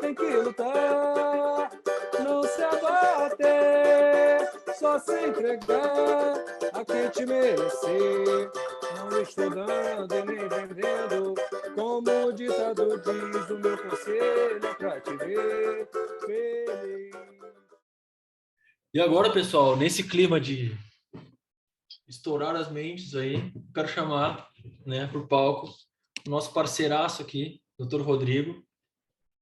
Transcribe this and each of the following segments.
tem que lutar, não se abater, só se entregar a quem te merecer. Não estou dando e nem vendendo, como o ditador diz, o meu conselho é pra te ver feliz. E agora, pessoal, nesse clima de estourar as mentes aí, quero chamar, né, para o palco o nosso parceiraço aqui, Dr. Rodrigo,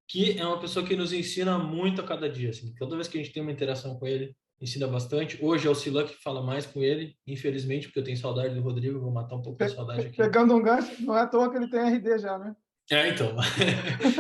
que é uma pessoa que nos ensina muito a cada dia. Assim. Toda vez que a gente tem uma interação com ele, ensina bastante. Hoje é o Silan que fala mais com ele, infelizmente, porque eu tenho saudade do Rodrigo, vou matar um pouco a saudade aqui. Pegando um gancho, não é à toa que ele tem RD já, né? Então,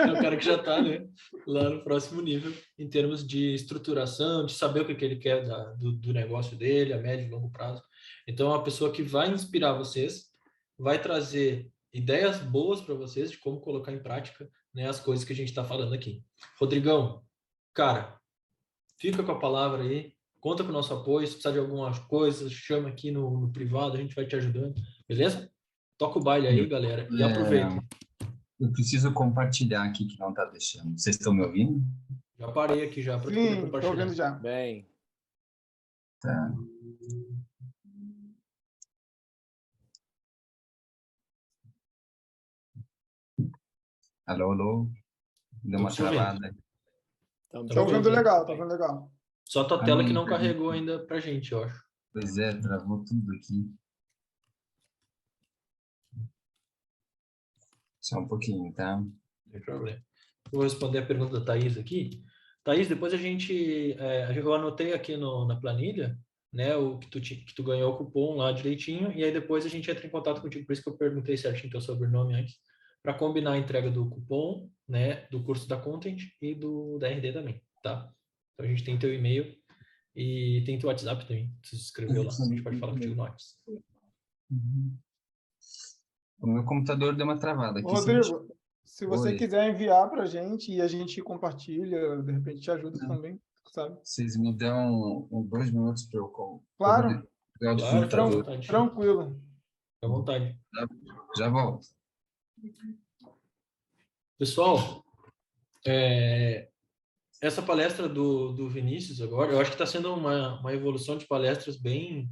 é o cara que já está, né, lá no próximo nível, em termos de estruturação, de saber o que ele quer do negócio dele, a médio e longo prazo. Então, é uma pessoa que vai inspirar vocês, vai trazer ideias boas para vocês de como colocar em prática, né, as coisas que a gente está falando aqui. Rodrigão, cara, fica com a palavra aí, conta com o nosso apoio, se precisar de algumas coisas, chama aqui no privado, a gente vai te ajudando, beleza? Toca o baile aí, galera, e aproveita. Eu preciso compartilhar aqui que não está deixando. Vocês estão me ouvindo? Já parei aqui já para poder Sim, estou compartilhar. ouvindo já. Bem, Tá. Alô, alô? Deu uma Tô te ouvindo. travada. Estou ouvindo legal, estou ouvindo legal. Só tua A tela que minha não carregou ainda pra gente, eu acho. Pois é, travou tudo aqui. Só um pouquinho, tá? Não tem problema. Vou responder a pergunta da Thaís aqui. Thaís, depois a gente... eu anotei aqui na planilha, né, o que tu ganhou o cupom lá direitinho, e aí depois a gente entra em contato contigo, por isso que eu perguntei certinho teu sobrenome antes, para combinar a entrega do cupom, né, do curso da Content e da RD também, tá? Então a gente tem teu e-mail e tem teu WhatsApp também, se inscreveu lá, a gente pode falar contigo no WhatsApp. Uhum. O meu computador deu uma travada aqui. Rodrigo, se você Oi. quiser enviar para a gente e a gente compartilha, de repente te ajuda também, sabe? Vocês me dão 2 minutos para eu Claro, pegar o Claro, fica à computador. vontade. tranquilo. Fica à vontade. Já volto. Pessoal, essa palestra do Vinícius agora, eu acho que está sendo uma evolução de palestras bem...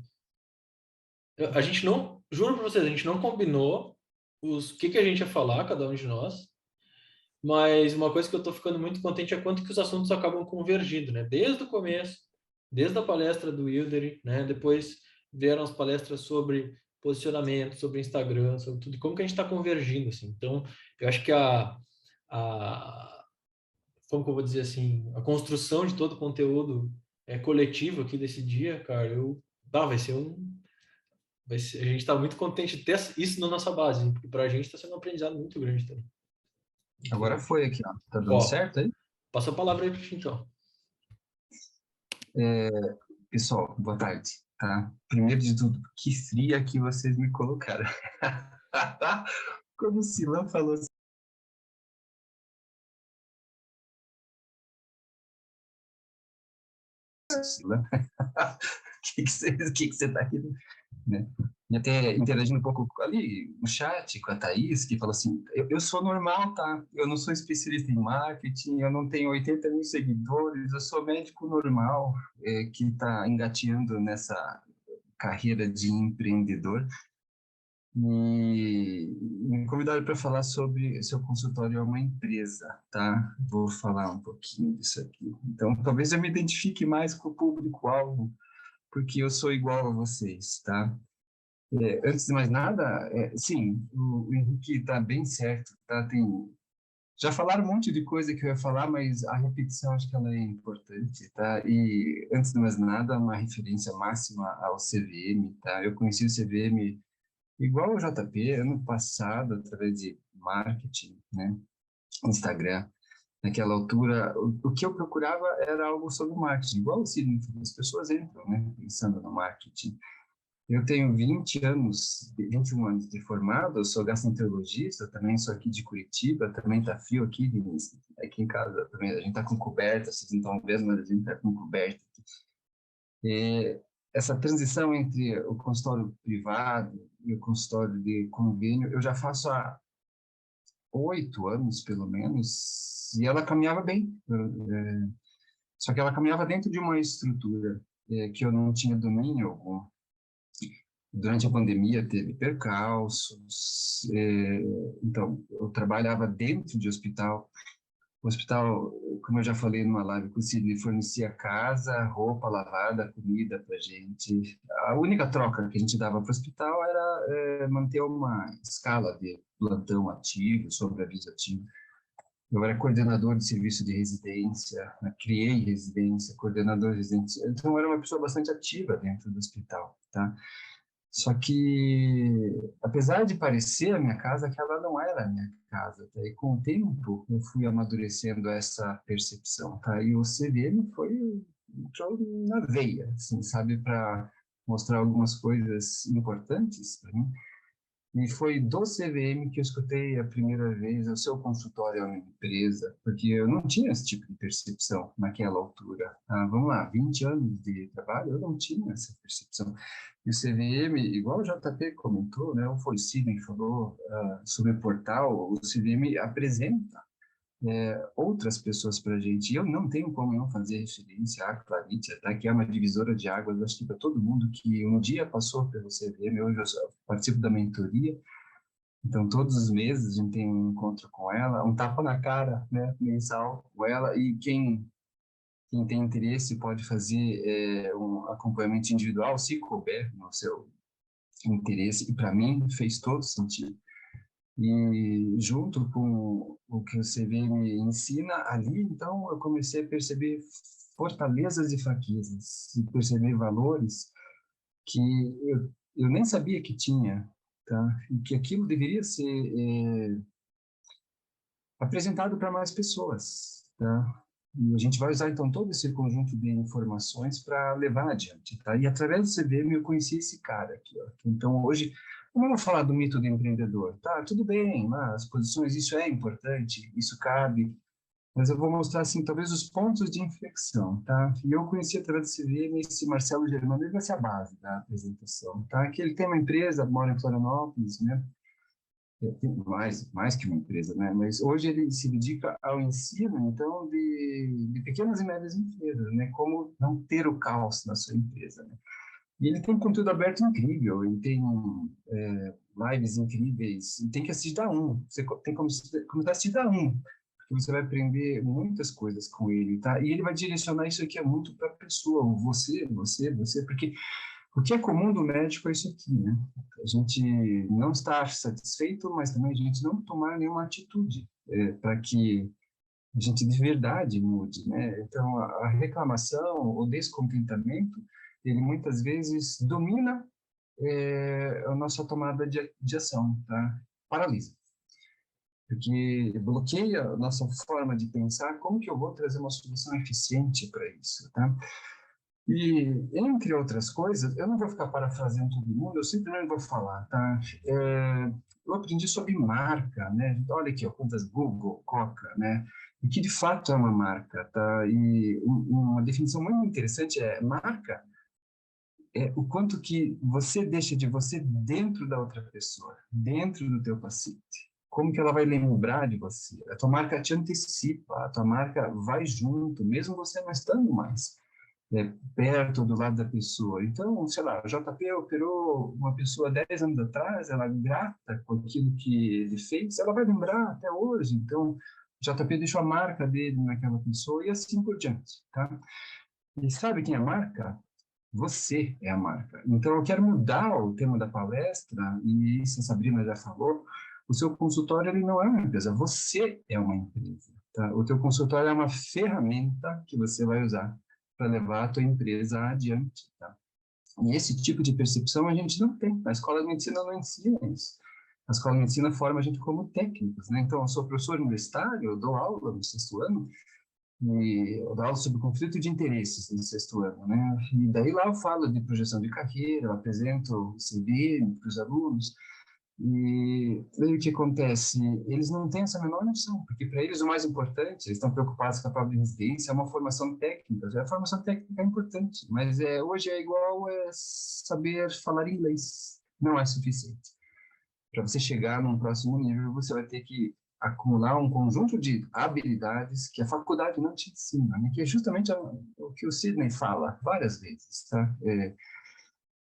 A gente não, juro para vocês, a gente não combinou o que a gente ia falar, cada um de nós, mas uma coisa que eu estou ficando muito contente é quanto que os assuntos acabam convergindo, né? Desde o começo, desde a palestra do Wilder, né? Depois vieram as palestras sobre posicionamento, sobre Instagram, sobre tudo, como que a gente está convergindo, assim. Então, eu acho que como que eu vou dizer assim, a construção de todo o conteúdo coletivo aqui desse dia, cara, a gente está muito contente de ter isso na nossa base, porque para a gente está sendo um aprendizado muito grande também. Agora foi aqui, ó. Tá dando Ó, certo aí? passa a palavra aí para ti, então. Pessoal, boa tarde, tá? Primeiro de tudo, que fria que vocês me colocaram. Como o Silan falou assim. Silan, o que você tá aqui, né? E até interagindo um pouco ali no chat com a Thaís, que falou assim, eu sou normal, tá? Eu não sou especialista em marketing, eu não tenho 80 mil seguidores, eu sou médico normal, que está engateando nessa carreira de empreendedor. E me convidaram para falar sobre seu consultório é uma empresa, tá? Vou falar um pouquinho disso aqui. Então, talvez eu me identifique mais com o público-alvo, porque eu sou igual a vocês, tá? Antes de mais nada, sim, o Henrique está bem certo, tá? Já falaram um monte de coisa que eu ia falar, mas a repetição acho que ela é importante, tá? E antes de mais nada, uma referência máxima ao CVM, tá? Eu conheci o CVM igual ao JP ano passado, através de marketing, né? Instagram. Naquela altura, o que eu procurava era algo sobre marketing, igual o Sidney, as pessoas entram, né? Pensando no marketing. Eu tenho 21 anos de formado, eu sou gastroenterologista, também sou aqui de Curitiba, também tá frio aqui, Vinícius. Aqui em casa também, a gente tá com coberta, vocês não estão vendo, mas a gente tá com coberta aqui. Essa transição entre o consultório privado e o consultório de convênio, eu já faço há 8 anos, pelo menos, E ela caminhava bem, só que ela caminhava dentro de uma estrutura que eu não tinha domínio algum. Durante a pandemia teve percalços, então eu trabalhava dentro de hospital. O hospital, como eu já falei numa live com o Sidney, fornecia casa, roupa lavada, comida para gente. A única troca que a gente dava para o hospital era manter uma escala de plantão ativo, sobreaviso ativo. Eu era coordenador de serviço de residência, né? Criei residência, coordenador de residência. Então, eu era uma pessoa bastante ativa dentro do hospital, tá? Só que, apesar de parecer a minha casa, aquela não era a minha casa, tá? E com o tempo, eu fui amadurecendo essa percepção, tá? E o CVM entrou na veia, assim, sabe? Para mostrar algumas coisas importantes para mim. E foi do CVM que eu escutei a primeira vez o seu consultório é uma empresa, porque eu não tinha esse tipo de percepção naquela altura. Vamos lá, 20 anos de trabalho, eu não tinha essa percepção. E o CVM, igual o JP comentou, né, o Sidney falou sobre o portal, o CVM apresenta outras pessoas para a gente. E eu não tenho como não fazer referência à Claritia, tá? Que é uma divisora de águas, acho que para todo mundo que um dia passou pelo CVM, hoje eu participo da mentoria, então todos os meses a gente tem um encontro com ela, um tapa na cara, né, mensal com ela, e quem tem interesse pode fazer um acompanhamento individual, se couber no seu interesse, e para mim fez todo sentido. E junto com o que o CV me ensina ali, então eu comecei a perceber fortalezas e fraquezas, e perceber valores que eu nem sabia que tinha, tá? E que aquilo deveria ser apresentado para mais pessoas, tá? E a gente vai usar, então, todo esse conjunto de informações para levar adiante, tá? E através do CVM eu conheci esse cara aqui, ó. Então, hoje, não vamos falar do mito do empreendedor, tá? Tudo bem, as posições, isso é importante, isso cabe, mas eu vou mostrar, assim, talvez os pontos de inflexão, tá? E eu conheci através do CVM esse Marcelo Germano, ele vai ser a base da apresentação, tá? Que ele tem uma empresa, mora em Florianópolis, né? Mais que uma empresa, né? Mas hoje ele se dedica ao ensino, então, de pequenas e médias empresas, né? Como não ter o caos na sua empresa, né? E ele tem um conteúdo aberto incrível, ele tem lives incríveis, e tem que assistir da um, você tem que começar a assistir da um, porque você vai aprender muitas coisas com ele, tá? E ele vai direcionar isso aqui muito para a pessoa, você, porque o que é comum do médico é isso aqui, né? A gente não estar satisfeito, mas também a gente não tomar nenhuma atitude para que a gente de verdade mude, né? Então, a reclamação, o descontentamento, ele muitas vezes domina a nossa tomada de ação, tá? Paralisa. Porque bloqueia a nossa forma de pensar como que eu vou trazer uma solução eficiente para isso, tá? E, entre outras coisas, eu não vou ficar parafraseando todo mundo, eu simplesmente vou falar, tá? Eu aprendi sobre marca, né? Olha aqui, ó, quantas Google, Coca, né? O que de fato é uma marca, tá? E uma definição muito interessante é marca é o quanto que você deixa de você dentro da outra pessoa, dentro do teu paciente. Como que ela vai lembrar de você? A tua marca te antecipa, a tua marca vai junto, mesmo você não estando mais perto do lado da pessoa. Então, sei lá, o JP operou uma pessoa 10 anos atrás, ela é grata com aquilo que ele fez, ela vai lembrar até hoje. Então, o JP deixou a marca dele naquela pessoa e assim por diante, tá? E sabe quem é a marca? Você é a marca. Então, eu quero mudar o tema da palestra, e isso a Sabrina já falou, o seu consultório ele não é uma empresa, você é uma empresa. Tá? O teu consultório é uma ferramenta que você vai usar para levar a tua empresa adiante. Tá? E esse tipo de percepção a gente não tem. A escola de medicina não ensina isso. A escola de medicina forma a gente como técnicos. Né? Então, eu sou professor universitário, eu dou aula no 6º ano, e eu dou aula sobre conflito de interesses no 6º ano, né? E daí lá eu falo de projeção de carreira, eu apresento o CV para os alunos, e aí o que acontece? Eles não têm essa menor noção, porque para eles o mais importante, eles estão preocupados com a prova de residência, é uma formação técnica. A formação técnica é importante, mas hoje é igual saber falar inglês, não é suficiente. Para você chegar num próximo nível, você vai ter que acumular um conjunto de habilidades que a faculdade não te ensina, né? Que é justamente o que o Sidney fala várias vezes, tá?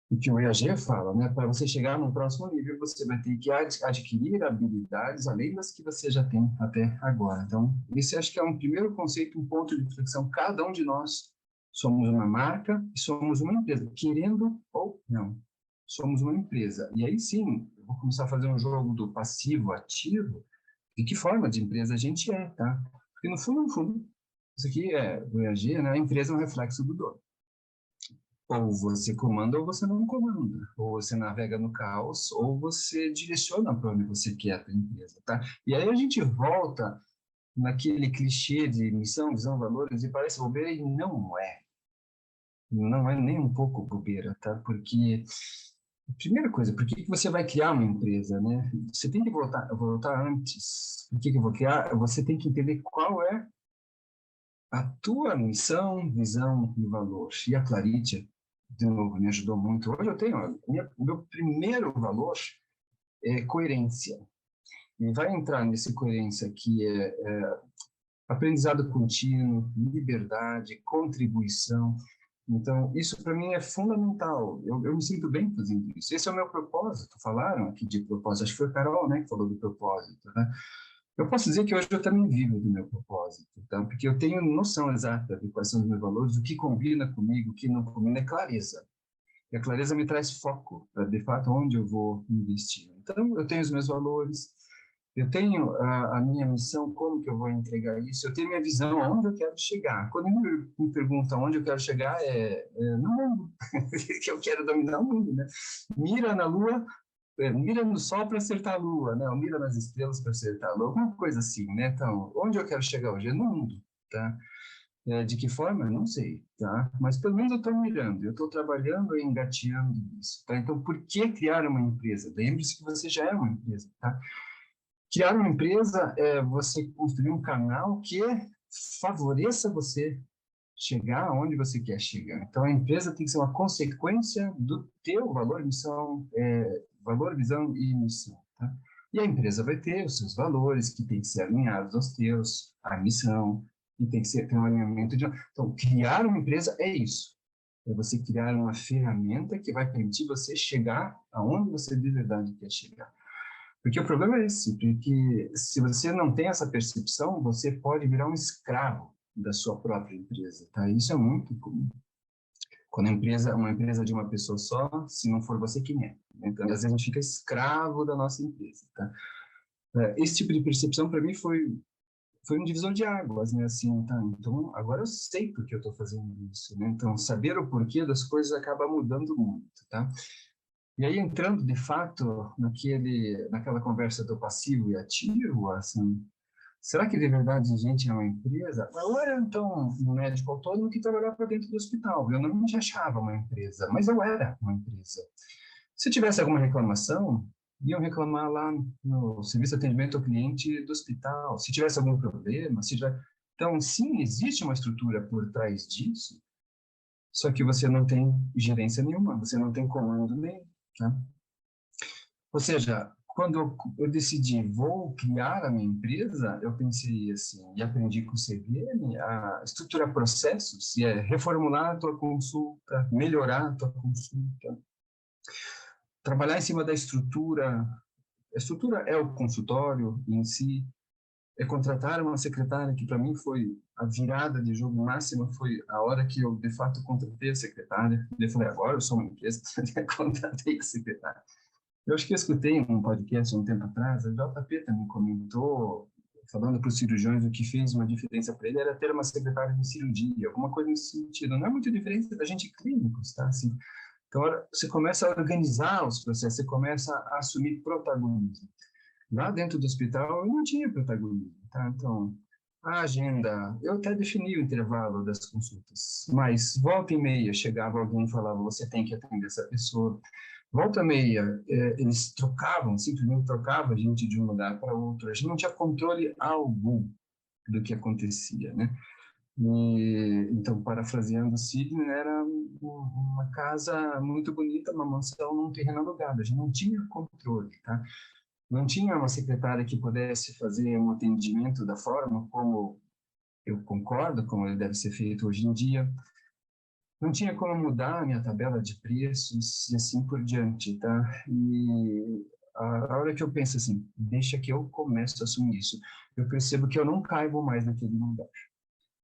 O que o EAG fala, né? Para você chegar no próximo nível, você vai ter que adquirir habilidades além das que você já tem até agora. Então, esse acho que é um primeiro conceito, um ponto de reflexão. Cada um de nós somos uma marca e somos uma empresa, querendo ou não. Somos uma empresa. E aí sim, eu vou começar a fazer um jogo do passivo-ativo, de que forma de empresa a gente é, tá? Porque no fundo, isso aqui é o EAG, né? A empresa é um reflexo do dono. Ou você comanda ou você não comanda. Ou você navega no caos, ou você direciona para onde você quer a tua empresa, tá? E aí a gente volta naquele clichê de missão, visão, valores, e parece bobeira, e não é. Não é nem um pouco bobeira, tá? Porque, primeira coisa, por que você vai criar uma empresa, né? Você tem que voltar antes. Por que eu vou criar? Você tem que entender qual é a tua missão, visão e valor. E a Claritia, de novo, me ajudou muito. Hoje eu tenho, o meu primeiro valor é coerência. E vai entrar nesse coerência que é aprendizado contínuo, liberdade, contribuição. Então, isso para mim é fundamental. Eu me sinto bem fazendo isso. Esse é o meu propósito. Falaram aqui de propósito. Acho que foi a Carol, né, que falou do propósito, né? Eu posso dizer que hoje eu também vivo do meu propósito, tá? Porque eu tenho noção exata de quais são os meus valores, o que combina comigo, o que não combina, é clareza. E a clareza me traz foco para, de fato, onde eu vou investir. Então, eu tenho os meus valores, eu tenho a minha missão, como que eu vou entregar isso, eu tenho minha visão, aonde eu quero chegar. Quando me perguntam onde eu quero chegar, no mundo, que eu quero dominar o mundo, né? Mira na lua, mira no sol para acertar a lua, né? Ou mira nas estrelas para acertar a lua, alguma coisa assim, né? Então, onde eu quero chegar hoje? É no mundo, tá? De que forma? Não sei, tá? Mas pelo menos eu estou mirando, eu estou trabalhando e engateando isso, tá? Então, por que criar uma empresa? Lembre-se que você já é uma empresa, tá? Criar uma empresa é você construir um canal que favoreça você chegar aonde você quer chegar. Então, a empresa tem que ser uma consequência do teu valor, missão, valor, visão e missão, tá? E a empresa vai ter os seus valores, que tem que ser alinhados aos teus, a missão, e tem que ter um alinhamento de... Então, criar uma empresa é isso. É você criar uma ferramenta que vai permitir você chegar aonde você de verdade quer chegar. Porque o problema é esse, porque se você não tem essa percepção, você pode virar um escravo da sua própria empresa, tá? Isso é muito comum. Quando uma empresa de uma pessoa só, se não for você, quem é? Então, às vezes a gente fica escravo da nossa empresa, tá? Esse tipo de percepção, para mim, foi um divisor de águas, né? Assim, tá? Então, agora eu sei por que eu estou fazendo isso, né? Então, saber o porquê das coisas acaba mudando muito, tá? E aí, entrando, de fato, naquela conversa do passivo e ativo, assim, será que de verdade a gente é uma empresa? Eu era, então, um médico autônomo que trabalhava dentro do hospital. Eu não me achava uma empresa, mas eu era uma empresa. Se tivesse alguma reclamação, iam reclamar lá no serviço de atendimento ao cliente do hospital. Se tivesse algum problema, Então, sim, existe uma estrutura por trás disso, só que você não tem gerência nenhuma, você não tem comando nenhum, tá? Ou seja, quando eu decidi, vou criar a minha empresa, eu pensei assim, e aprendi com o CVM, a estruturar processos, e reformular a tua consulta, melhorar a tua consulta, trabalhar em cima da estrutura. A estrutura é o consultório em si, é contratar uma secretária, que para mim foi a virada de jogo máxima, foi a hora que eu, de fato, contratei a secretária. Eu falei, agora eu sou uma empresa, contratei a secretária. Eu acho que eu escutei um podcast um tempo atrás, a JP também comentou, falando para os cirurgiões, o que fez uma diferença para ele era ter uma secretária de cirurgia, alguma coisa nesse sentido. Não é muito diferente da gente clínicos, tá? Assim, então, você começa a organizar os processos, você começa a assumir protagonismo. Lá dentro do hospital, eu não tinha protagonismo, tá? Então, a agenda, eu até defini o intervalo das consultas, mas volta e meia chegava alguém e falava, você tem que atender essa pessoa. Volta e meia, eles simplesmente trocavam a gente de um lugar para outro. A gente não tinha controle algum do que acontecia, né? E, então, parafraseando o Sidney, era uma casa muito bonita, uma mansão num terreno alugado. A gente não tinha controle, tá? não tinha uma secretária que pudesse fazer um atendimento da forma como eu concordo, como ele deve ser feito hoje em dia. Não tinha como mudar a minha tabela de preços e assim por diante, tá? E a hora que eu penso assim, deixa que eu começo a assumir isso, eu percebo que eu não caibo mais naquele lugar.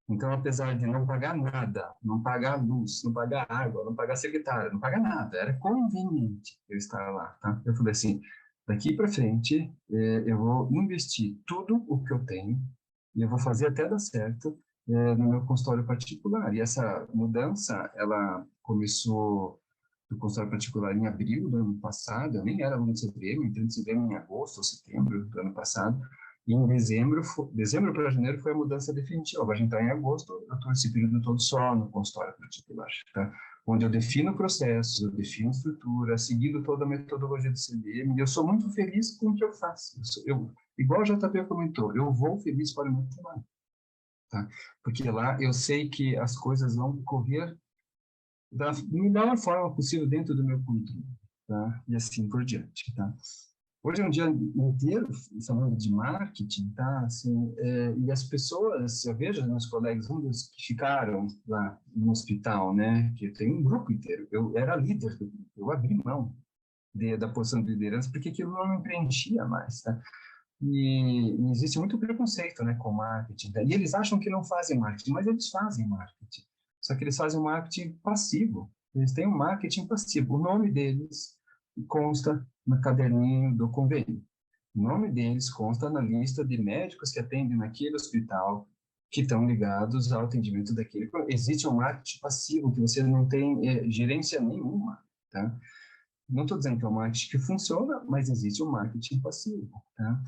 Então, apesar de não pagar nada, não pagar luz, não pagar água, não pagar secretária, não pagar nada, era conveniente eu estar lá, tá? Eu falei assim, daqui para frente, eu vou investir tudo o que eu tenho e eu vou fazer até dar certo no meu consultório particular. E essa mudança, ela começou no consultório particular em abril do ano passado, eu nem era aluno de CVM, entrei no CVM em agosto ou setembro do ano passado, e em dezembro para janeiro foi a mudança definitiva. Agora a gente está em agosto, eu estou esse período todo só no consultório particular, tá? Onde eu defino processos, eu defino estrutura, seguindo toda a metodologia do CVM, e eu sou muito feliz com o que eu faço. Igual o JP comentou, eu vou feliz para o meu trabalho, tá? Porque lá eu sei que as coisas vão correr da melhor forma possível dentro do meu controle, tá? E assim por diante, tá? Hoje é um dia inteiro falando de marketing, tá? Assim, e as pessoas, eu vejo meus colegas, um dos que ficaram lá no hospital, né? Que tem um grupo inteiro. Eu era líder do grupo, eu abri mão da posição de liderança porque aquilo não me preenchia mais, tá? E existe muito preconceito, né, com marketing, tá? E eles acham que não fazem marketing, mas eles fazem marketing. Só que eles fazem um marketing passivo. Eles têm um marketing passivo. O nome deles consta no caderninho do convênio. O nome deles consta na lista de médicos que atendem naquele hospital, que estão ligados ao atendimento daquele. Existe um marketing passivo, que você não tem gerência nenhuma, tá? Não estou dizendo que é um marketing que funciona, mas existe um marketing passivo, tá?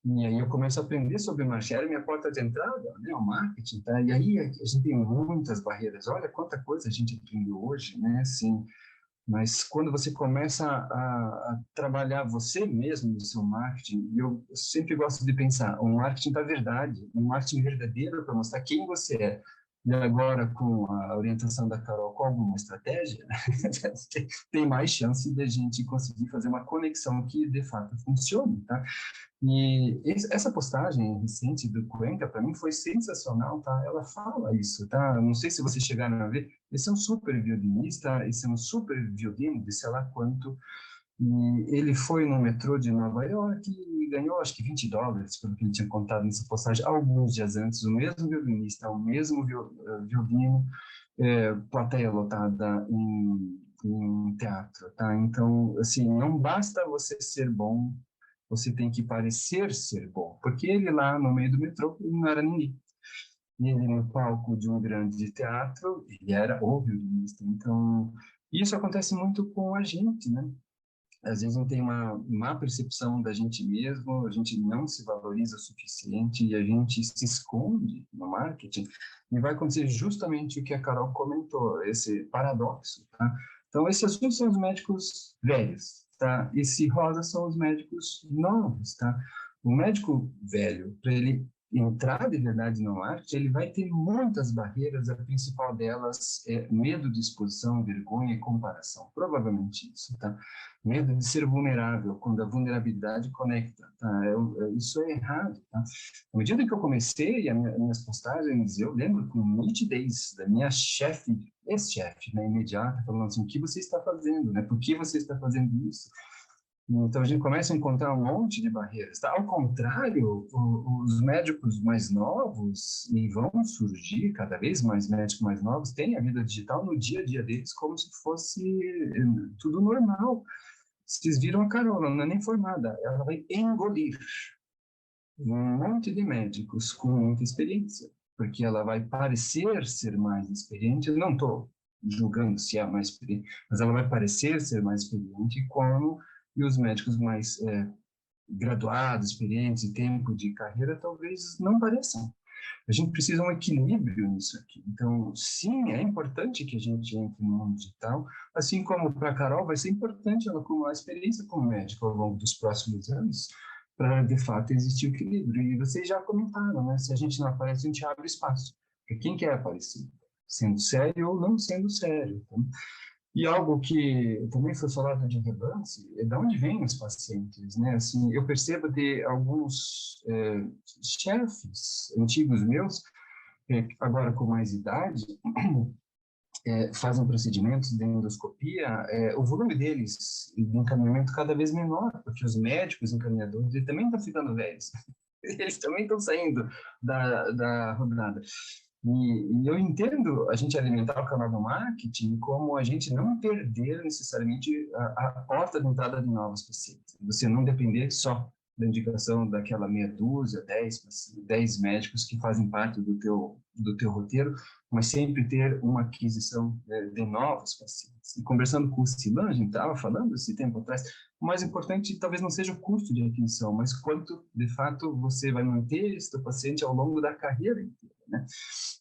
E aí eu começo a aprender sobre marketing, era minha porta de entrada, né, o marketing, tá? E aí a gente tem muitas barreiras, olha quanta coisa a gente aprendeu hoje, né, assim, mas quando você começa a trabalhar você mesmo no seu marketing, e eu sempre gosto de pensar, um marketing da verdade, um marketing verdadeiro para mostrar quem você é. E agora, com a orientação da Carol, com alguma estratégia, tem mais chance de a gente conseguir fazer uma conexão que, de fato, funcione, tá? E essa postagem recente do Cuenca, para mim, foi sensacional, tá? Ela fala isso, tá? Não sei se vocês chegaram a ver, esse é um super violinista, esse é um super violino de sei lá quanto, e ele foi no metrô de Nova York e ganhou, acho que US$ 20, pelo que ele tinha contado nessa postagem, alguns dias antes, o mesmo violinista, o mesmo violino, plateia lotada em teatro, tá? Então, assim, não basta você ser bom, você tem que parecer ser bom, porque ele lá no meio do metrô não era ninguém. E ele no palco de um grande teatro, ele era o violinista. Então, isso acontece muito com a gente, né? Às vezes não tem uma má percepção da gente mesmo, a gente não se valoriza o suficiente e a gente se esconde no marketing, e vai acontecer justamente o que a Carol comentou, esse paradoxo, tá? Então, esses azuis são os médicos velhos, tá? Esse rosa são os médicos novos, tá? O médico velho, para ele entrar de verdade no marketing, ele vai ter muitas barreiras, a principal delas é medo de exposição, vergonha e comparação, provavelmente isso, tá? Medo de ser vulnerável, quando a vulnerabilidade conecta, tá? Isso é errado, tá? Na medida que eu comecei minhas postagens, eu lembro com nitidez da minha chefe, ex-chefe, né, imediata, falando assim, o que você está fazendo, né? Por que você está fazendo isso? Então, a gente começa a encontrar um monte de barreiras. Tá? Ao contrário, os médicos mais novos, e vão surgir cada vez mais médicos mais novos, têm a vida digital no dia a dia deles como se fosse tudo normal. Vocês viram a Carol, ela não é nem formada, ela vai engolir um monte de médicos com muita experiência, porque ela vai parecer ser mais experiente, eu não estou julgando se é mais experiente, mas ela vai parecer ser mais experiente como e os médicos mais graduados, experientes, em tempo de carreira, talvez não pareçam. A gente precisa de um equilíbrio nisso aqui. Então, sim, é importante que a gente entre no mundo digital, assim como para a Carol vai ser importante ela acumular experiência como médico ao longo dos próximos anos, para, de fato, existir o equilíbrio. E vocês já comentaram, né? Se a gente não aparece, a gente abre espaço. Para quem quer aparecer, sendo sério ou não sendo sério. Então, E algo que também foi falado de relance é de onde vêm os pacientes, né? Assim, eu percebo de alguns chefes antigos meus, agora com mais idade, fazem procedimentos de endoscopia, o volume deles de encaminhamento cada vez menor, porque os médicos encaminhadores eles também estão ficando velhos. Eles também estão saindo da rodada. E eu entendo a gente alimentar o canal do marketing como a gente não perder necessariamente a porta de entrada de novos pacientes. Você não depender só da indicação daquela meia dúzia, 10 médicos que fazem parte do teu roteiro, mas sempre ter uma aquisição de novos pacientes. E conversando com o Silan, a gente estava falando esse tempo atrás, o mais importante talvez não seja o custo de aquisição, mas quanto, de fato, você vai manter esse paciente ao longo da carreira inteira, né?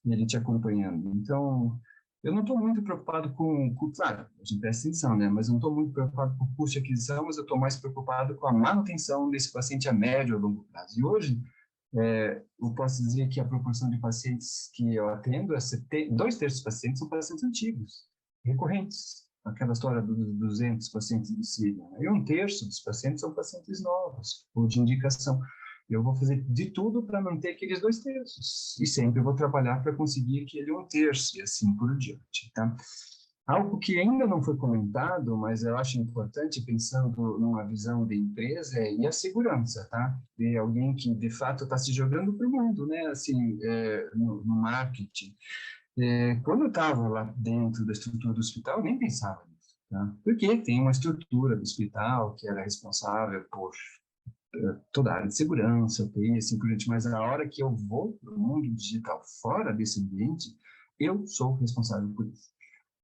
E ele te acompanhando. Então, eu não estou muito preocupado claro, a gente presta atenção, né? Mas eu não estou muito preocupado com o custo de aquisição, mas eu estou mais preocupado com a manutenção desse paciente a médio ou longo prazo. E hoje, eu posso dizer que a proporção de pacientes que eu atendo, 2/3 dos pacientes são pacientes antigos, recorrentes. Aquela história dos 200 pacientes do Síria. E 1/3 dos pacientes são pacientes novos, ou de indicação. Eu vou fazer de tudo para manter aqueles 2/3. E sempre vou trabalhar para conseguir aquele 1/3, e assim por diante, tá? Algo que ainda não foi comentado, mas eu acho importante, pensando numa visão de empresa, e a segurança, tá? De alguém que, de fato, está se jogando para o mundo, né? Assim, no marketing. Quando eu estava lá dentro da estrutura do hospital, eu nem pensava nisso, tá? Porque tem uma estrutura do hospital que era responsável por toda a área de segurança, UTI, assim por diante, mas na hora que eu vou para o mundo digital fora desse ambiente, eu sou responsável por isso.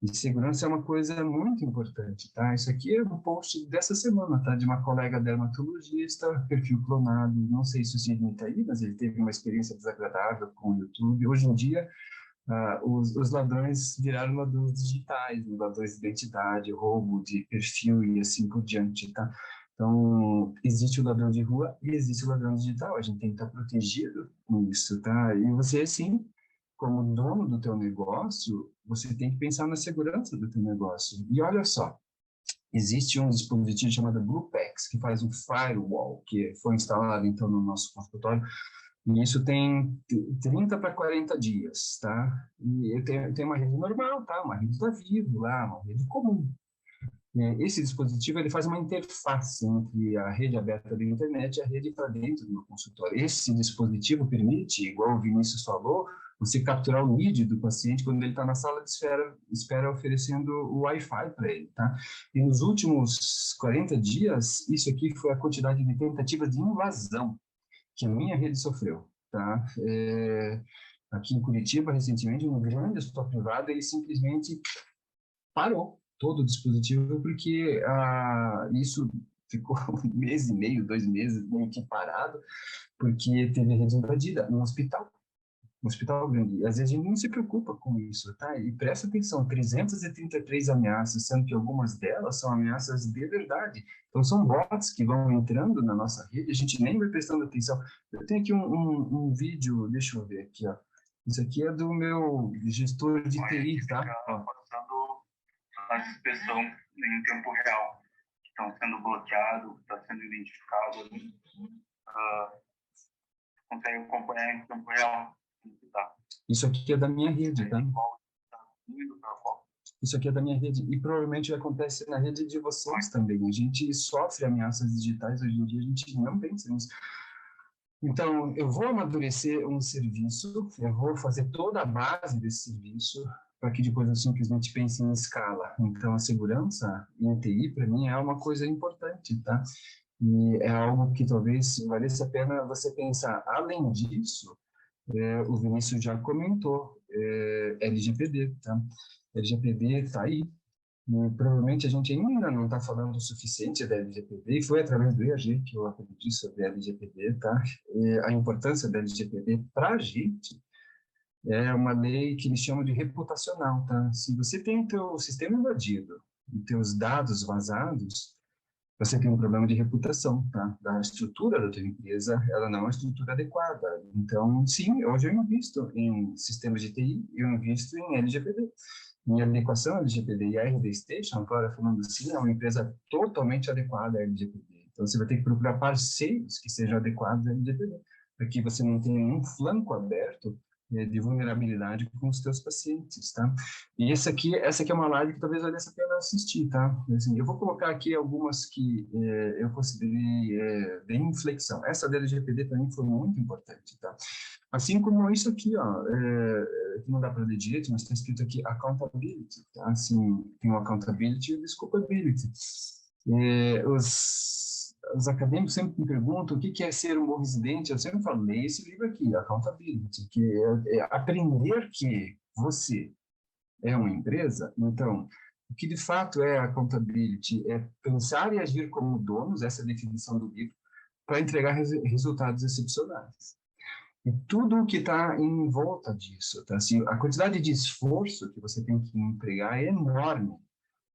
E segurança é uma coisa muito importante, tá? Isso aqui é um post dessa semana, tá? De uma colega dermatologista, perfil clonado, não sei se o Sidney está aí, mas ele teve uma experiência desagradável com o YouTube. Hoje em dia, os ladrões viraram ladrões digitais, ladrões de identidade, roubo de perfil e assim por diante, tá? Então, existe o ladrão de rua e existe o ladrão digital. A gente tem que estar protegido com isso, tá? E você, sim, como dono do teu negócio, você tem que pensar na segurança do teu negócio. E olha só, existe um dispositivo chamado BluePax, que faz um firewall, que foi instalado, então, no nosso consultório, e isso tem 30 para 40 dias, tá? E eu tenho uma rede normal, tá? Uma rede da Vivo lá, uma rede comum. Esse dispositivo ele faz uma interface entre a rede aberta da internet e a rede para dentro do meu consultório. Esse dispositivo permite, igual o Vinícius falou, você capturar o NID do paciente quando ele está na sala de espera oferecendo o Wi-Fi para ele, tá? E nos últimos 40 dias, isso aqui foi a quantidade de tentativas de invasão que a minha rede sofreu, tá? Aqui em Curitiba, recentemente, um grande hospital privado, ele simplesmente parou todo o dispositivo porque isso ficou 1 mês e meio, 2 meses meio que parado, porque teve rede invadida no hospital. Um hospital grande. E às vezes a gente não se preocupa com isso, tá? E presta atenção, 333 ameaças, sendo que algumas delas são ameaças de verdade. Então são bots que vão entrando na nossa rede, a gente nem vai prestando atenção. Eu tenho aqui um vídeo, deixa eu ver aqui, ó. Isso aqui é do meu gestor de TI, tá? Ó. A inspeção em tempo real, que estão sendo bloqueados, que está sendo identificado, consegue acompanhar em tempo real. Isso aqui é da minha rede, tá? Isso aqui é da minha rede e provavelmente acontece na rede de vocês também. A gente sofre ameaças digitais hoje em dia, a gente não pensa nisso. Então, eu vou amadurecer um serviço, eu vou fazer toda a base desse serviço para que depois eu simplesmente pense em escala. Então, a segurança em TI, para mim, é uma coisa importante, tá? E é algo que talvez valesse a pena você pensar. Além disso, o Vinícius já comentou, LGPD, tá? LGPD está aí. E provavelmente a gente ainda não está falando o suficiente da LGPD, e foi através do EAG que eu aprendi sobre a LGPD, tá? E a importância da LGPD para a gente é uma lei que eles chamam de reputacional, tá? Se você tem o teu sistema invadido e teus dados vazados, você tem um problema de reputação, tá? Da estrutura da tua empresa, ela não é uma estrutura adequada. Então, sim, hoje eu invisto em sistemas de TI, eu invisto em LGPD. Minha adequação LGPD e a RD Station, agora falando assim, é uma empresa totalmente adequada à LGPD. Então, você vai ter que procurar parceiros que sejam adequados à LGPD, para que você não tenha nenhum flanco aberto de vulnerabilidade com os teus pacientes, tá? E essa aqui é uma live que talvez valesse a pena assistir, tá? Assim, eu vou colocar aqui algumas que eu considerei de inflexão. Essa da LGPD para mim foi muito importante, tá? Assim como isso aqui, ó, que não dá para ler direito, mas está escrito aqui accountability, tá? Assim, tem o accountability e o scopeability. Os acadêmicos sempre me perguntam o que é ser um bom residente. Eu sempre falo, leia esse livro aqui, Accountability, que é aprender que você é uma empresa. Então, o que de fato é accountability é pensar e agir como donos, essa é a definição do livro, para entregar resultados excepcionais. E tudo o que está em volta disso, tá? Assim, a quantidade de esforço que você tem que empregar é enorme.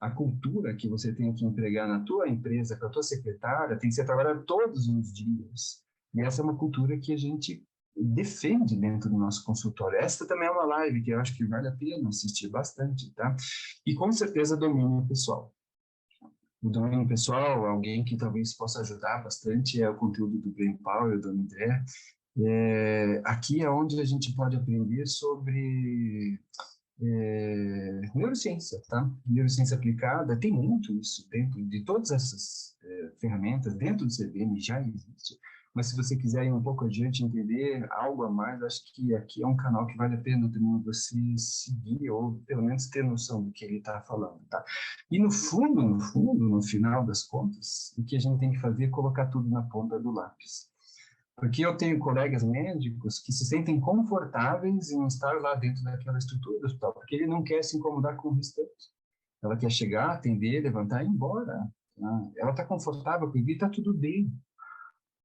A cultura que você tem que empregar na tua empresa, com a tua secretária, tem que ser trabalhada todos os dias. E essa é uma cultura que a gente defende dentro do nosso consultório. Esta também é uma live que eu acho que vale a pena assistir bastante, tá? E com certeza domínio pessoal. O domínio pessoal, alguém que talvez possa ajudar bastante, é o conteúdo do Brain Power, do André. Aqui é onde a gente pode aprender sobre neurociência, tá? Neurociência aplicada, tem muito isso dentro de todas essas ferramentas, dentro do CBN já existe, mas se você quiser ir um pouco adiante, entender algo a mais, acho que aqui é um canal que vale a pena também você seguir, ou pelo menos ter noção do que ele está falando, tá? E no fundo, no final das contas, o que a gente tem que fazer é colocar tudo na ponta do lápis. Porque eu tenho colegas médicos que se sentem confortáveis em estar lá dentro daquela estrutura do hospital, porque ele não quer se incomodar com o restante. Ela quer chegar, atender, levantar e ir embora. Né? Ela está confortável com ele, está tudo bem.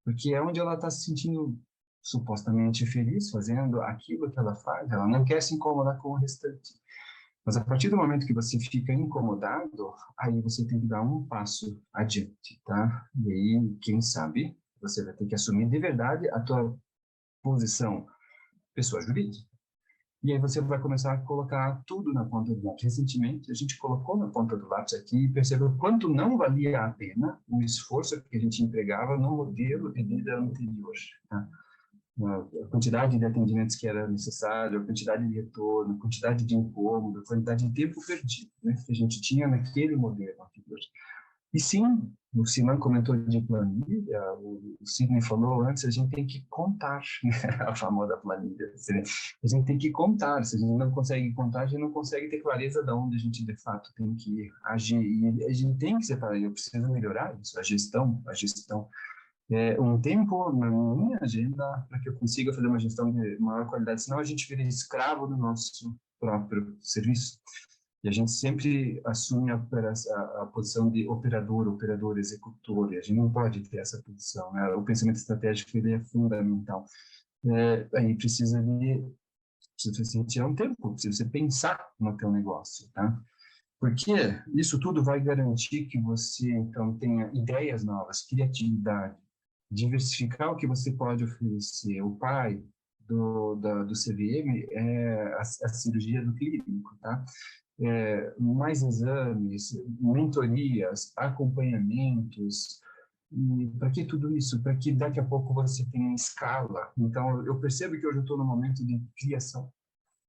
Porque é onde ela está se sentindo supostamente feliz, fazendo aquilo que ela faz. Ela não quer se incomodar com o restante. Mas a partir do momento que você fica incomodado, aí você tem que dar um passo adiante, tá? E aí, quem sabe, você vai ter que assumir de verdade a tua posição pessoa jurídica. E aí você vai começar a colocar tudo na ponta do lápis. Recentemente, a gente colocou na ponta do lápis aqui e percebeu quanto não valia a pena o esforço que a gente empregava no modelo de vida anterior, tá? A quantidade de atendimentos que era necessário, a quantidade de retorno, a quantidade de incômodo, a quantidade de tempo perdido, né, que a gente tinha naquele modelo anterior. E sim, o Sinan comentou de planilha, o Sidney falou antes, a gente tem que contar, né, a famosa planilha. A gente tem que contar, se a gente não consegue contar, a gente não consegue ter clareza de onde a gente de fato tem que agir. E a gente tem que separar, eu preciso melhorar isso, a gestão. Um tempo na minha agenda para que eu consiga fazer uma gestão de maior qualidade, senão a gente vira escravo do nosso próprio serviço. E a gente sempre assume a posição de operador, executor, e a gente não pode ter essa posição, né? O pensamento estratégico ele é fundamental. Aí precisa você tirar um tempo, precisa você pensar no teu negócio, tá? Porque isso tudo vai garantir que você, então, tenha ideias novas, criatividade, diversificar o que você pode oferecer. O pai do CVM é a cirurgia do clínico, tá? Mais exames, mentorias, acompanhamentos. E para que tudo isso? Para que daqui a pouco você tenha escala. Então, eu percebo que hoje eu estou no momento de criação.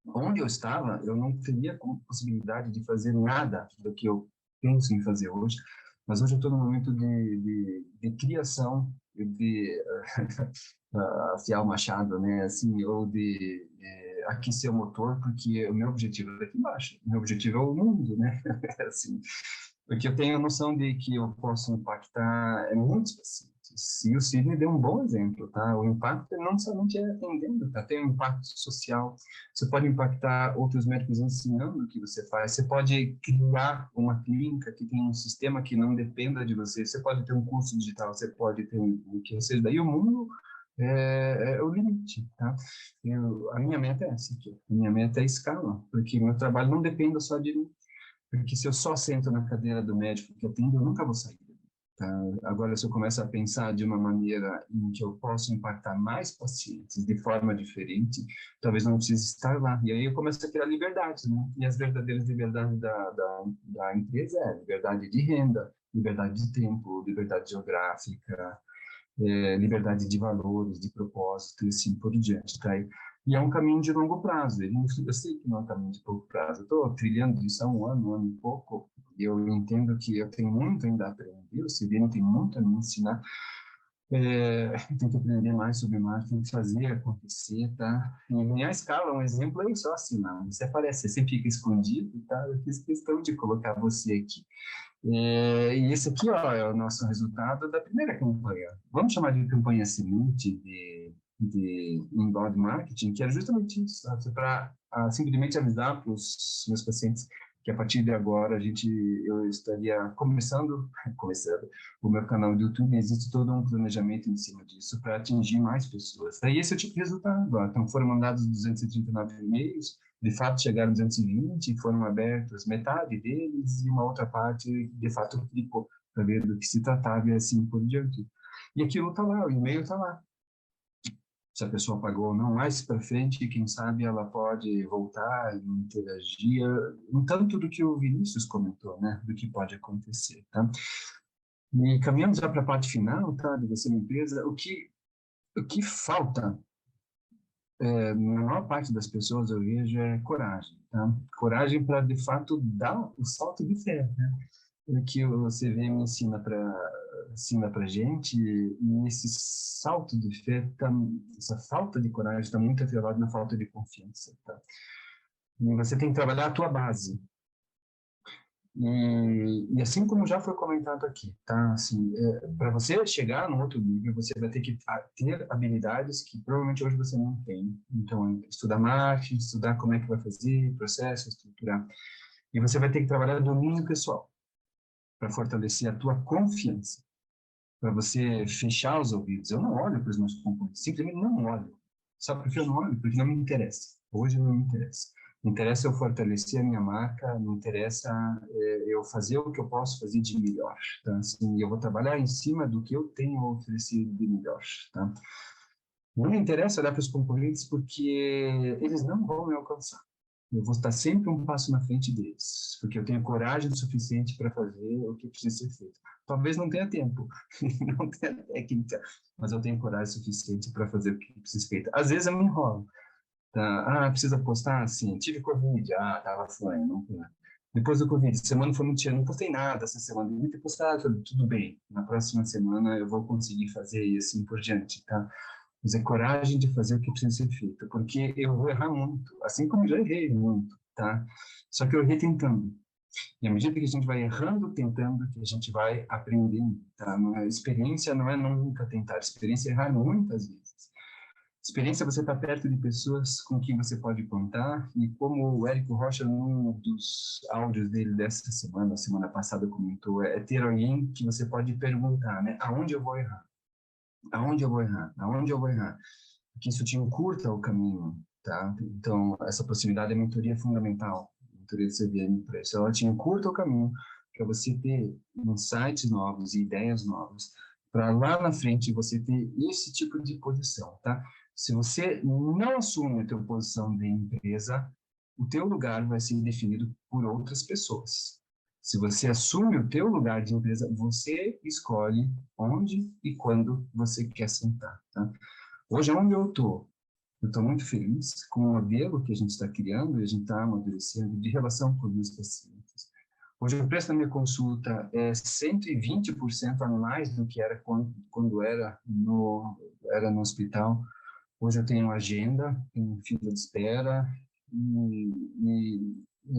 Onde eu estava, eu não teria possibilidade de fazer nada do que eu penso em fazer hoje, mas hoje eu estou no momento de criação, de afiar o machado, né, assim, ou de aquecer o motor, porque o meu objetivo é aqui embaixo, o meu objetivo é o mundo, né, assim, porque eu tenho a noção de que eu posso impactar muitos pacientes. E o Sidney deu um bom exemplo, tá? O impacto não somente é atendendo, tá? Tem um impacto social. Você pode impactar outros médicos ensinando o que você faz. Você pode criar uma clínica que tem um sistema que não dependa de você. Você pode ter um curso digital, você pode ter o que seja. Daí o mundo é o limite, tá? A minha meta é essa aqui. A minha meta é escala, porque meu trabalho não dependa só de mim. Porque se eu só sento na cadeira do médico que atende, eu nunca vou sair. Tá? Agora, se eu começo a pensar de uma maneira em que eu posso impactar mais pacientes de forma diferente, talvez não precise estar lá. E aí eu começo a criar liberdades, né? E as verdadeiras liberdades da empresa é liberdade de renda, liberdade de tempo, liberdade geográfica, liberdade de valores, de propósito e assim por diante, tá? E é um caminho de longo prazo. Eu sei que não é um caminho de pouco prazo. Eu estou trilhando isso há um ano e pouco, e eu entendo que eu tenho muito ainda a aprender, o Sibelius tem muito a me ensinar. Tem que aprender mais sobre marketing, fazer acontecer, tá? E ganhar escala, um exemplo é só assim, não. Você aparece, você fica escondido, tá? Eu fiz questão de colocar você aqui. E esse aqui, ó, é o nosso resultado da primeira campanha. Vamos chamar de campanha semente de inbound marketing, que é justamente isso, para simplesmente avisar para os meus pacientes que a partir de agora eu estaria começando o meu canal do YouTube, existe todo um planejamento em cima disso para atingir mais pessoas. Daí esse é o tipo de resultado. Ó. Então foram mandados 239 e-mails, de fato chegaram 220, foram abertos metade deles e uma outra parte, de fato, clicou para ver do que se tratava e assim por diante. E aquilo está lá, o e-mail está lá. Se a pessoa pagou ou não, mais para frente, quem sabe ela pode voltar e interagir, um tanto do que o Vinícius comentou, né, do que pode acontecer, tá? E caminhando já para a parte final, tá, de você na empresa, o que falta, na maior parte das pessoas eu vejo é coragem, tá? Coragem para, de fato, dar o salto de fé, né? O que o CVM ensina para gente, e esse salto de fé, essa falta de coragem está muito atrelada na falta de confiança, tá? E você tem que trabalhar a tua base. E assim como já foi comentado aqui, tá? Assim, para você chegar no outro nível, você vai ter que ter habilidades que provavelmente hoje você não tem. Então, estudar marketing, estudar como é que vai fazer, processo, estruturar. E você vai ter que trabalhar domínio pessoal para fortalecer a tua confiança, para você fechar os ouvidos. Eu não olho para os meus concorrentes, simplesmente não olho. Sabe por que eu não olho? Porque não me interessa. Hoje não me interessa. Me interessa eu fortalecer a minha marca, me interessa eu fazer o que eu posso fazer de melhor. Tá? Assim, eu vou trabalhar em cima do que eu tenho a oferecer de melhor. Tá? Não me interessa olhar para os concorrentes porque eles não vão me alcançar. Eu vou estar sempre um passo na frente deles, porque eu tenho coragem suficiente para fazer o que precisa ser feito. Talvez não tenha tempo, não tenha técnica, mas eu tenho coragem suficiente para fazer o que precisa ser feito. Às vezes eu me enrolo. Tá? Precisa postar? Sim. Tive Covid. Tava flying, não foi. Depois do Covid, semana foi muito cheia, não postei nada essa semana. Devia ter postado, tudo bem. Na próxima semana eu vou conseguir fazer e assim por diante, tá? Mas é coragem de fazer o que precisa ser feito, porque eu vou errar muito, assim como já errei muito, tá? Só que eu errei tentando. E à medida que a gente vai errando, tentando, que a gente vai aprendendo, tá? Experiência não é nunca tentar, experiência é errar muitas vezes. Experiência é você estar perto de pessoas com quem você pode contar, e como o Érico Rocha, num dos áudios dele dessa semana passada, comentou, é ter alguém que você pode perguntar, né? Aonde eu vou errar? Aonde eu vou errar? Aonde eu vou errar? Porque isso te encurta o caminho, tá? Então, essa proximidade da mentoria é fundamental. A mentoria do CVM para isso. Ela te encurta o caminho para você ter insights novos e ideias novas, para lá na frente você ter esse tipo de posição, tá? Se você não assume a tua posição de empresa, o teu lugar vai ser definido por outras pessoas. Se você assume o teu lugar de empresa, você escolhe onde e quando você quer sentar, tá? Hoje, onde eu estou muito feliz com o modelo que a gente está criando e a gente está amadurecendo de relação com os meus pacientes. Hoje, o preço da minha consulta é 120% a mais do que era quando era no hospital. Hoje eu tenho agenda, tenho fila de espera e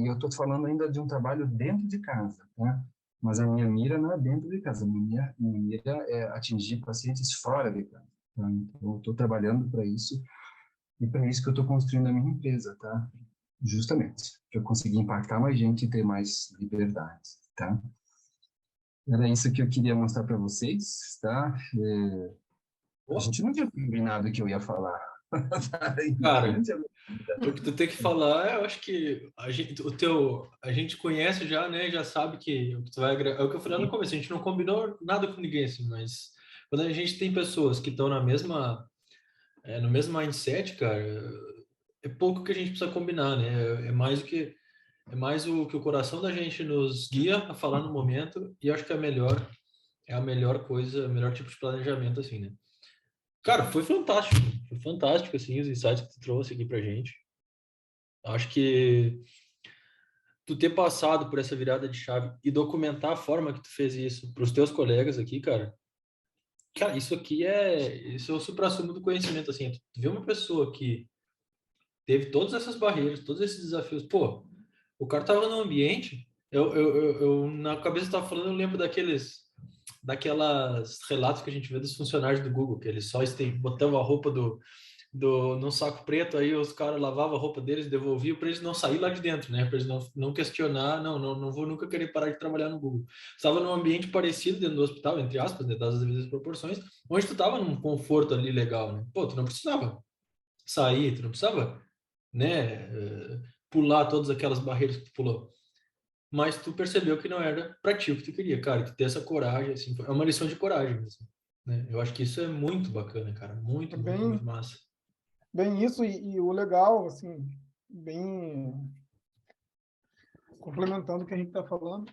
eu estou falando ainda de um trabalho dentro de casa, tá? Mas a minha mira não é dentro de casa, a minha mira é atingir pacientes fora de casa. Tá? Então, eu estou trabalhando para isso e para isso que eu estou construindo a minha empresa, tá? Justamente, para eu conseguir impactar mais gente e ter mais liberdade, tá? Era isso que eu queria mostrar para vocês, tá? A gente não tinha combinado que eu ia falar. Cara, o que tu tem que falar, eu acho que a gente conhece já, né? Já sabe que o que tu vai agregar. É o que eu falei no começo, a gente não combinou nada com ninguém, assim, mas quando a gente tem pessoas que estão no mesmo mindset, cara, é pouco que a gente precisa combinar, né? É mais o que o coração da gente nos guia a falar no momento, e eu acho que é a melhor coisa, o melhor tipo de planejamento, assim, né? Cara, foi fantástico, assim, os insights que tu trouxe aqui pra gente. Acho que tu ter passado por essa virada de chave e documentar a forma que tu fez isso para os teus colegas aqui, cara, isso é o suprassumo do conhecimento, assim, tu vê uma pessoa que teve todas essas barreiras, todos esses desafios, pô, o cara tava num ambiente, na cabeça tava falando, eu lembro daquelas relatos que a gente vê dos funcionários do Google, que eles só botavam a roupa num saco preto, aí os caras lavavam a roupa deles, devolviam para eles não sair lá de dentro, né? Para eles não questionar, não vou nunca querer parar de trabalhar no Google. Estava num ambiente parecido dentro do hospital, entre aspas, né, das devidas proporções, onde tu estava num conforto ali legal, né? Pô, tu não precisava sair, tu não precisava, né, pular todas aquelas barreiras que tu pulou. Mas tu percebeu que não era para ti o que tu queria, cara, que ter essa coragem, assim, é uma lição de coragem mesmo, né? Eu acho que isso é muito bacana, cara, É muito massa. bem isso, e o legal, assim, bem complementando o que a gente está falando,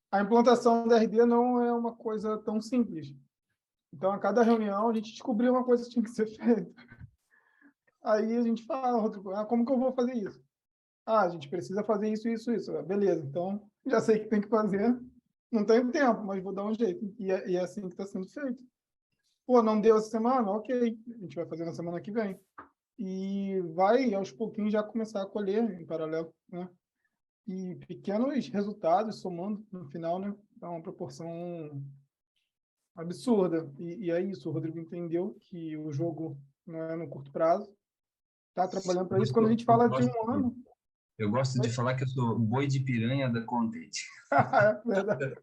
a implantação da RD não é uma coisa tão simples. Então, a cada reunião, a gente descobriu uma coisa que tinha que ser feita. Aí a gente fala, Rodrigo, como que eu vou fazer isso? A gente precisa fazer isso, isso, isso. Beleza, então já sei que tem que fazer. Não tenho tempo, mas vou dar um jeito. E é assim que está sendo feito. Pô, não deu essa semana? Ok, a gente vai fazer na semana que vem. E vai, aos pouquinhos, já começar a colher em paralelo, né? E pequenos resultados, somando no final, né? Dá uma proporção absurda. E é isso, o Rodrigo entendeu que o jogo não é no curto prazo. Está trabalhando para isso. Quando a gente fala de um ano... Eu gosto de falar que eu sou boi de piranha da Content. É verdade.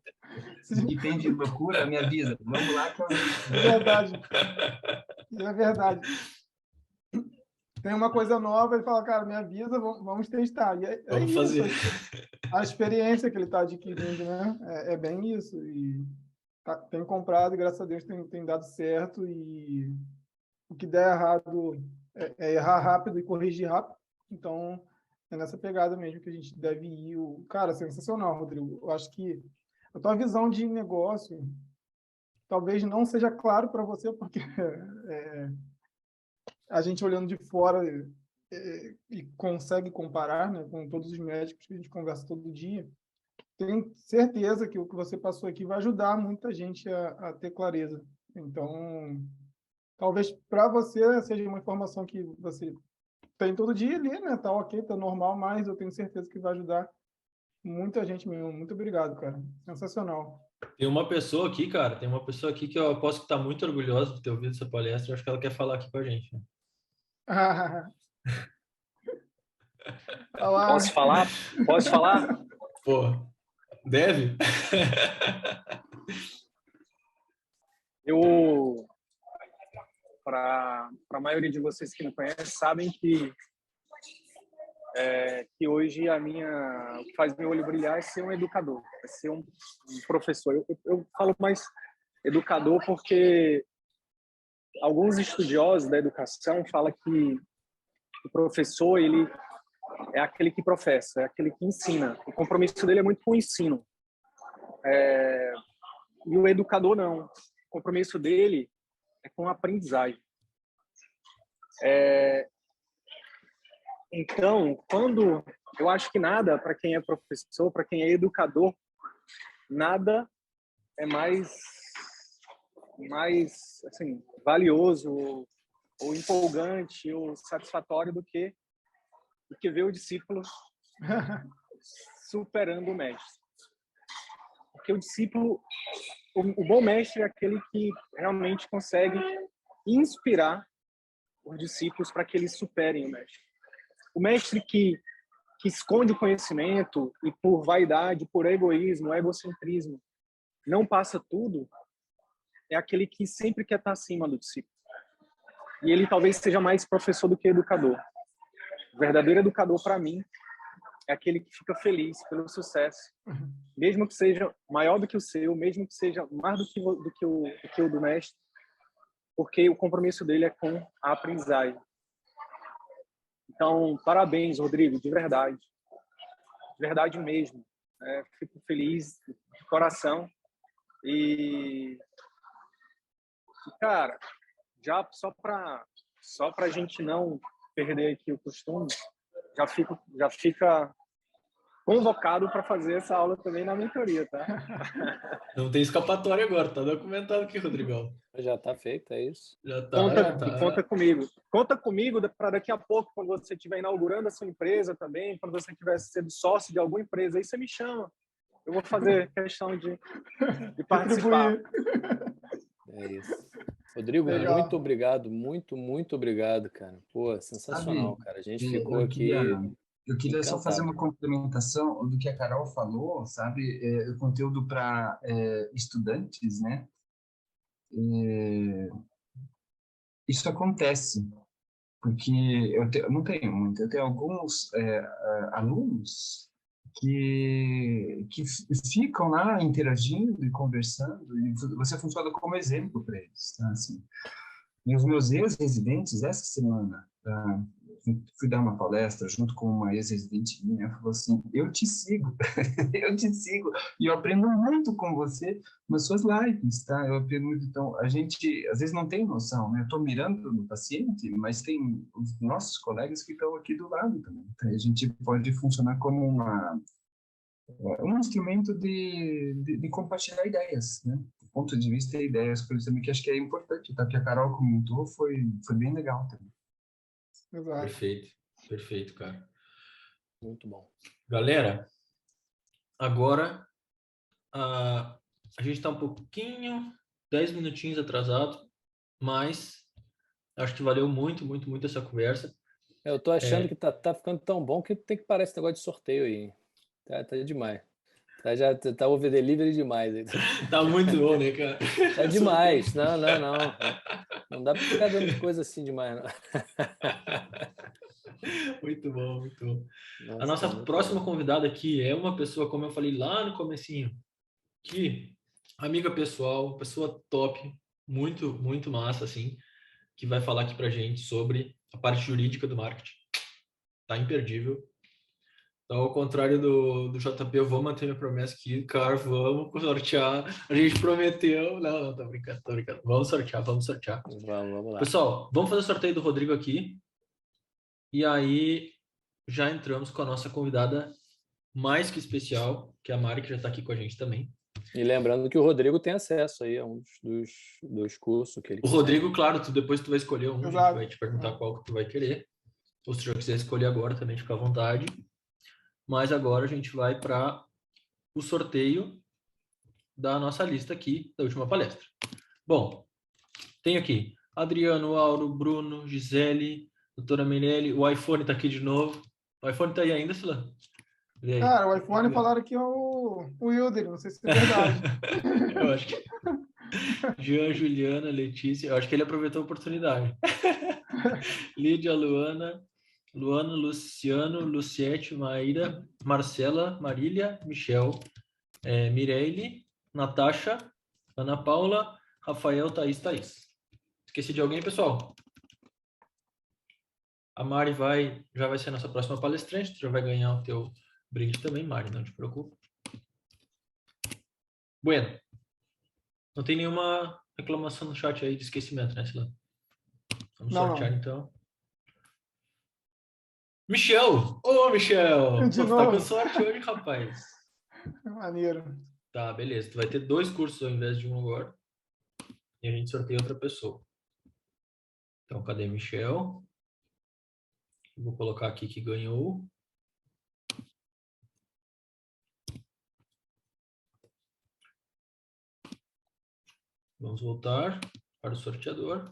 O que tem de loucura, me avisa. Vamos lá com a É verdade. É verdade. Tem uma coisa nova, ele fala, cara, me avisa, vamos testar. E é Vamos isso, fazer. a experiência que ele está adquirindo, né? É bem isso. E tem comprado, e graças a Deus tem dado certo. E o que der errado é errar rápido e corrigir rápido. Então, é nessa pegada mesmo que a gente deve ir. Cara, sensacional, Rodrigo. Eu acho que a tua visão de negócio talvez não seja claro para você, porque a gente olhando de fora e consegue comparar, né, com todos os médicos que a gente conversa todo dia, tenho certeza que o que você passou aqui vai ajudar muita gente a ter clareza. Então, talvez para você seja uma informação que você tem todo dia ali, né? Tá ok, tá normal, mas eu tenho certeza que vai ajudar muita gente mesmo. Muito obrigado, cara. Sensacional. Tem uma pessoa aqui, cara, tem uma pessoa aqui que eu aposto que está muito orgulhosa de ter ouvido essa palestra. Eu acho que ela quer falar aqui com a gente, né? Olá. Posso falar? Posso falar? Pô, deve? Eu, para a maioria de vocês que me conhecem, sabem que hoje o que faz meu olho brilhar é ser um educador, é ser um professor. Eu falo mais educador porque alguns estudiosos da educação falam que o professor, ele é aquele que professa, é aquele que ensina. O compromisso dele é muito com o ensino. E o educador não. O compromisso dele é com a aprendizagem. Então, eu acho que nada, para quem é professor, para quem é educador, nada é mais assim, valioso ou empolgante ou satisfatório do que ver o discípulo superando o mestre. Porque o discípulo, o bom mestre é aquele que realmente consegue inspirar os discípulos para que eles superem o mestre. O mestre que esconde o conhecimento e por vaidade, por egoísmo, egocentrismo, não passa tudo, é aquele que sempre quer estar acima do discípulo. E ele talvez seja mais professor do que educador. O verdadeiro educador, para mim, é aquele que fica feliz pelo sucesso, mesmo que seja maior do que o seu, mesmo que seja mais do que o do mestre, porque o compromisso dele é com a aprendizagem. Então, parabéns, Rodrigo, de verdade mesmo. Fico feliz de coração e cara, já só para a gente não perder aqui o costume, já fica convocado para fazer essa aula também na mentoria, tá? Não tem escapatória agora, tá documentado aqui, Rodrigão. Já tá feito, é isso. Já tá. Conta comigo. Conta comigo para daqui a pouco, quando você estiver inaugurando a sua empresa também, quando você estiver sendo sócio de alguma empresa, aí você me chama. Eu vou fazer questão de participar. É isso. Rodrigo, Legal. muito obrigado, muito obrigado, cara. Pô, sensacional, Sabe, cara. A gente eu ficou aqui queria só fazer encantado. uma complementação do que a Carol falou, sabe? O conteúdo para estudantes, né? Isso acontece, porque eu não tenho muito, eu tenho alguns alunos que ficam lá interagindo e conversando, e você funciona como exemplo para eles, tá? Assim, e os meus ex-residentes, essa semana, fui dar uma palestra junto com uma ex-residente minha, ela falou assim, eu te sigo, eu te sigo, e eu aprendo muito com você nas suas lives, tá? Eu aprendo muito, então, a gente, às vezes, não tem noção, né? Eu estou mirando no paciente, mas tem os nossos colegas que estão aqui do lado também, tá? A gente pode funcionar como um instrumento de compartilhar ideias, né? Ponto de vista e ideias, por exemplo, que acho que é importante, tá? Que a Carol comentou, foi bem legal também. Exato. Perfeito, cara. Muito bom. Galera, agora a gente está um pouquinho, 10 minutinhos atrasado, mas acho que valeu muito essa conversa. Eu tô achando que tá ficando tão bom que tem que parar esse negócio de sorteio aí. Tá demais. Tá over delivery demais aí. Tá muito bom, né, cara? Tá demais. Não. Não dá pra ficar dando coisa assim demais, não. Muito bom. Nossa, A nossa muito próxima bom. convidada aqui é uma pessoa, como eu falei lá no comecinho, que amiga pessoal, pessoa top, muito massa, assim, que vai falar aqui pra gente sobre a parte jurídica do marketing. Tá imperdível. Então, ao contrário do JP, eu vou manter minha promessa aqui, cara, vamos sortear. A gente prometeu. Não, tô brincando. Vamos sortear. Vamos lá. Pessoal, vamos fazer o sorteio do Rodrigo aqui. E aí, já entramos com a nossa convidada mais que especial, que é a Mari, que já está aqui com a gente também. E lembrando que o Rodrigo tem acesso aí a um dos cursos que ele O Rodrigo, claro, depois tu vai escolher um, a gente Exato. vai te perguntar qual que tu vai querer. Ou se tu já quiser escolher agora, também fica à vontade. Mas agora a gente vai para o sorteio da nossa lista aqui, da última palestra. Bom, tem aqui Adriano, Auro, Bruno, Gisele, doutora Menelli, o iPhone está aqui de novo. O iPhone está aí ainda, Sila? Cara, o iPhone falaram que é o Wilder, não sei se é verdade. Eu acho que... Jean, Juliana, Letícia, eu acho que ele aproveitou a oportunidade. Lídia, Luana, Luciano, Luciete, Maíra, Marcela, Marília, Michel, Mireille, Natasha, Ana Paula, Rafael, Thaís. Esqueci de alguém, pessoal? A Mari já vai ser a nossa próxima palestrante, tu já vai ganhar o teu brinde também, Mari, não te preocupe. Bueno, não tem nenhuma reclamação no chat aí de esquecimento, né, Silão? Vamos sortear, então. Michel! Ô, Michel! De Pô, tu tá novo. com sorte hoje, rapaz. Maneiro. Tá, beleza. Tu vai ter 2 cursos ao invés de um agora. E a gente sorteia outra pessoa. Então, cadê Michel? Vou colocar aqui que ganhou. Vamos voltar para o sorteador.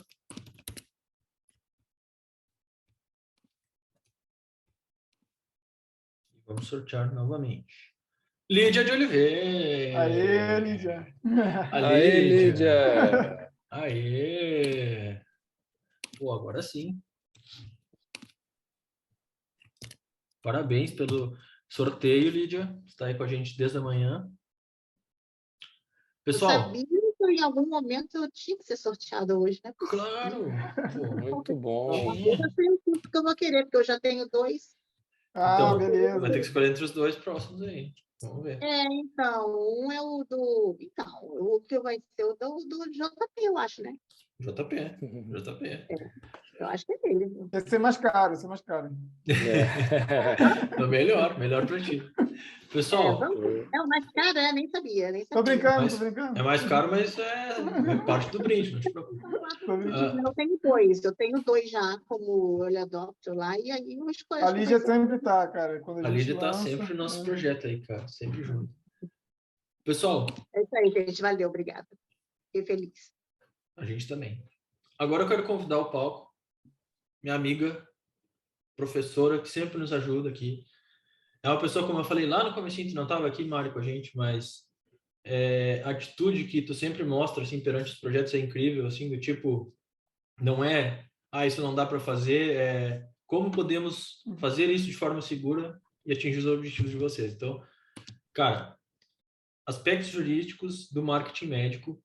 E vamos sortear novamente. Lídia de Oliveira. Aê, Lídia. Aê, Lídia. Aê. Pô, agora sim. Parabéns pelo sorteio, Lídia. Está aí com a gente desde a manhã. Eu Pessoal, sabia que em algum momento eu tinha que ser sorteada hoje, né? claro. Pô, Muito bom. tinha. Eu sei o curso que eu vou querer, porque eu já tenho 2. Ah, Então, beleza. vai ter que escolher entre os dois próximos aí. Vamos ver. Então, um é o do. Então, o que vai ser o do JP, eu acho, né? JP. JP. Eu acho que é ele. Ia ser mais caro, ia ser mais caro. Então, melhor para ti. Pessoal, É o mais caro, nem sabia, nem Tô sabia. brincando, mas tô brincando. é mais caro, mas é parte do brinde, não te preocupe. Tô brincando. Eu tenho 2, já como Early Adopter lá, e aí eu escolho. A acho que Lígia vai ser- sempre tá, cara. Quando A a gente Lídia tá lança, sempre no nosso né? projeto aí, cara. Sempre junto. Pessoal, É isso aí, gente. Valeu, obrigada. Fiquei feliz. a gente também. Agora eu quero convidar ao palco minha amiga, professora, que sempre nos ajuda aqui. É uma pessoa, como eu falei lá no comecinho, tu não estava aqui, Mari, com a gente, mas a atitude que tu sempre mostra, assim, perante os projetos é incrível, assim, do tipo, não é, isso não dá para fazer, como podemos fazer isso de forma segura e atingir os objetivos de vocês. Então, cara, aspectos jurídicos do marketing médico